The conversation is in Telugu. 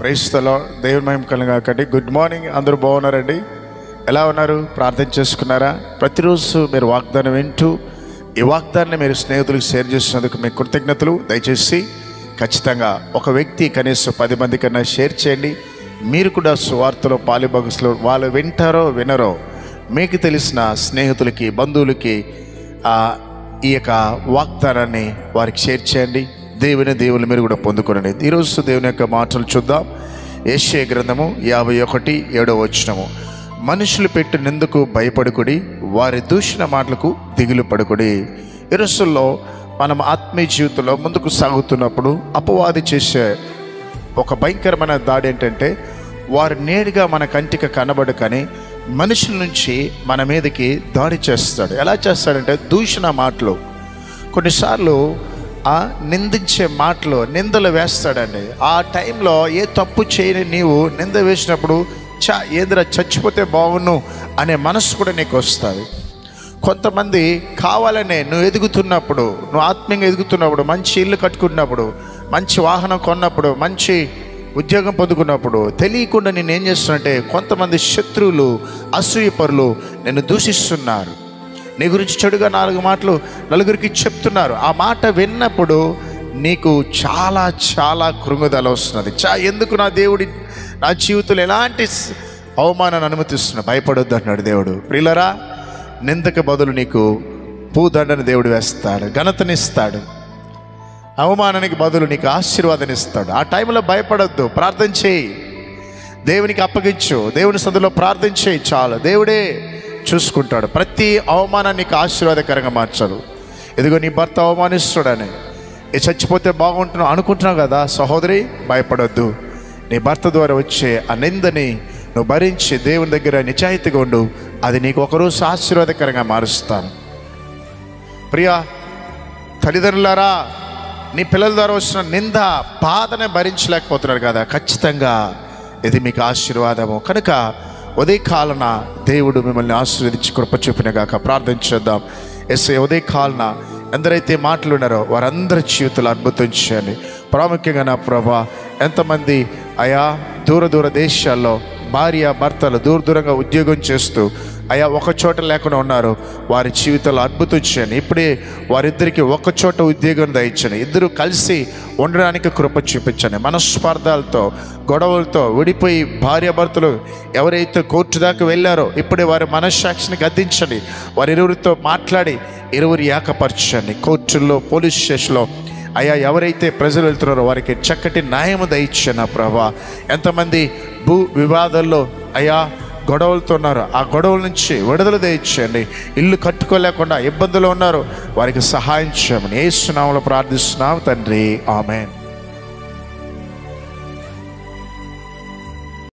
Praise the lord. దేవుని మహిమ కలుగాకండి. Good morning. అందరూ బాగున్నారండి? ఎలా ఉన్నారు? ప్రార్థన చేసుకున్నారా? ప్రతిరోజు మీరు వాగ్దానం వింటూ ఈ వాగ్దానాన్ని మీరు స్నేహితులకు షేర్ చేసినందుకు మీకు కృతజ్ఞతలు. దయచేసి ఖచ్చితంగా ఒక వ్యక్తి కనీసం 10 మంది కన్నా షేర్ చేయండి. మీరు కూడా సువార్తలో పాలుభాగస్తులు. వాళ్ళు వింటారో వినరో మీకు తెలిసిన స్నేహితులకి, బంధువులకి ఈ యొక్క వాగ్దానాన్ని వారికి షేర్ చేయండి. దేవుని మీరు కూడా పొందుకోనండి. ఈరోజు దేవుని యొక్క మాటలు చూద్దాం. యెషయా గ్రంథము 51:7. మనుషులు పెట్టు నిందకు భయపడుకుడి, వారి దూషణ మాటలకు దిగులు పడుకుడి. ఈ రోజుల్లో మనం ఆత్మీయ జీవితంలో ముందుకు సాగుతున్నప్పుడు అపవాది చేసే ఒక భయంకరమైన దాడి ఏంటంటే, వారు నేరుగా మన కంటికి కనబడు కానీ మనుషుల నుంచి మన మీదకి దాడి చేస్తాడు. ఎలా చేస్తాడంటే దూషణ మాటలు, కొన్నిసార్లు నిందించే మాటలు, నిందలు వేస్తాడండి. ఆ టైంలో ఏ తప్పు చేయని నీవు నింద వేసినప్పుడు ఏదైనా చచ్చిపోతే బాగున్ను అనే మనసు కూడా నీకు వస్తుంది. కొంతమంది కావాలనే నువ్వు ఎదుగుతున్నప్పుడు, నువ్వు ఆత్మీయంగా ఎదుగుతున్నప్పుడు, మంచి ఇల్లు కట్టుకున్నప్పుడు, మంచి వాహనం కొన్నప్పుడు, మంచి ఉద్యోగం పొందుకున్నప్పుడు తెలియకుండా నేను ఏం చేస్తున్నట్టే కొంతమంది శత్రువులు, అసూయపరులు నిన్ను దూషిస్తున్నారు. నీ గురించి చెడుగా 4 మాటలు నలుగురికి చెప్తున్నారు. ఆ మాట విన్నప్పుడు నీకు చాలా చాలా కృంగుదల వస్తున్నది. ఎందుకు నా దేవుడి నా జీవితంలో ఎలాంటి అవమానాన్ని అనుమతిస్తున్నా? భయపడొద్దు అన్నాడు దేవుడు. ప్రియులరా, నిందకు బదులు నీకు పూదండని దేవుడు వేస్తాడు, ఘనతనిస్తాడు. అవమానానికి బదులు నీకు ఆశీర్వాదాన్ని ఇస్తాడు. ఆ టైంలో భయపడొద్దు, ప్రార్థన చేయి, దేవునికి అప్పగించు, దేవుని సన్నిధిలో ప్రార్థన చేయి, చాలు. దేవుడే చూసుకుంటాడు. ప్రతి అవమానాన్ని నీకు ఆశీర్వాదకరంగా మార్చాడు. ఇదిగో నీ భర్త అవమానిస్తాడని చచ్చిపోతే బాగుంటున్నావు అనుకుంటున్నావు కదా, సహోదరి, భయపడొద్దు. నీ భర్త ద్వారా వచ్చే ఆ నిందని నువ్వు భరించి దేవుని దగ్గర నిజాయితీగా ఉండు. అది నీకు ఒకరోజు ఆశీర్వాదకరంగా మారుస్తాను. ప్రియా తల్లిదండ్రులారా, నీ పిల్లల ద్వారా వచ్చిన నింద, బాధనే భరించలేకపోతున్నారు కదా, ఖచ్చితంగా ఇది మీకు ఆశీర్వాదము. కనుక ఉదయకాలన దేవుడు మిమ్మల్ని ఆశీర్వదించి కృప చూపినగాక. ప్రార్థన చేద్దాం. యేసయ్యా, ఉదయకాలన ఎందరైతే మాట్లాడినారో వారందరి జీవితాలు అద్భుతం చేయండి. ప్రాముఖ్యంగా నా ప్రభా, ఎంతమంది దూర దేశాల్లో భార్య భర్తలు దూరంగా ఉద్యోగం చేస్తూ ఒక చోట లేకుండా ఉన్నారు, వారి జీవితాలు అద్భుతం చేయండి. ఇప్పుడే వారిద్దరికి ఒక చోట ఉద్యోగం దయచండి. ఇద్దరు కలిసి ఉండడానికి కృప చూపించండి. మనస్పార్థాలతో, గొడవలతో విడిపోయి భార్యాభర్తలు ఎవరైతే కోర్టు దాకా వెళ్ళారో ఇప్పుడే వారి మనస్సాక్షిని గద్దించండి. వారి ఇరువురితో మాట్లాడి ఇరువురి ఏకపరచండి. కోర్టుల్లో, పోలీస్ స్టేషన్లో ఎవరైతే ప్రజలు వెళ్తున్నారో వారికి చక్కటి న్యాయము దయచండి నా ప్రభా. ఎంతమంది భూ వివాదాల్లో గొడవలతో ఉన్నారు, ఆ గొడవల నుంచి విడుదల దయచేయండి. ఇల్లు కట్టుకోలేకుండా ఇబ్బందులు ఉన్నారు, వారికి సహాయం చేయమని యేసు నామములో ప్రార్థిస్తున్నాం తండ్రి. ఆమేన్.